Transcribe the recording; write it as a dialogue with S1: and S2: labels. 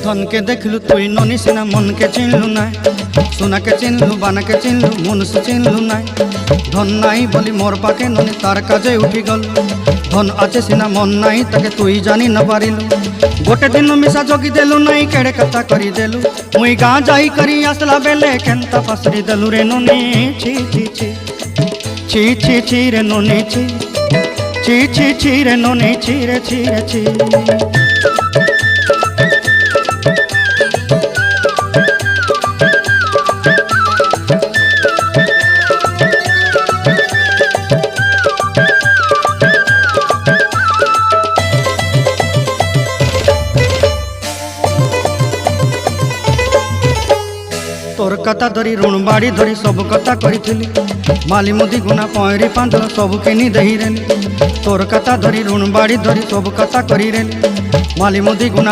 S1: धन के देखलु तुई ननी सिना मन के चिन्हलु ना सोना के चिन्हलु बाना के चिन्हलु मनुष्य चिन्हलु ना धन नाई बोली मोर पाके ननी तार काजे उठी गल धन आचे सिना मन नाई ताके तुई जानी न पारिलु गोटे दिन मिसा जगी देलु नाई केड़े कथा करी देलु मुई गाँ जाई करी आसला बेले केंता पासरी देलु रे ननी छी छी छी छी छी छी रे ननी छी छी छी छी रे ननी छी रे छी रे छी। तोर कथा धरी ऋण बाड़ी धरी सब कथा करी माली मुदी गुना पहरी पांद सब किनी दही रेली तोर कथा धरी ऋण बाड़ी धरी सब कथा करी रेली माली मुदी गुना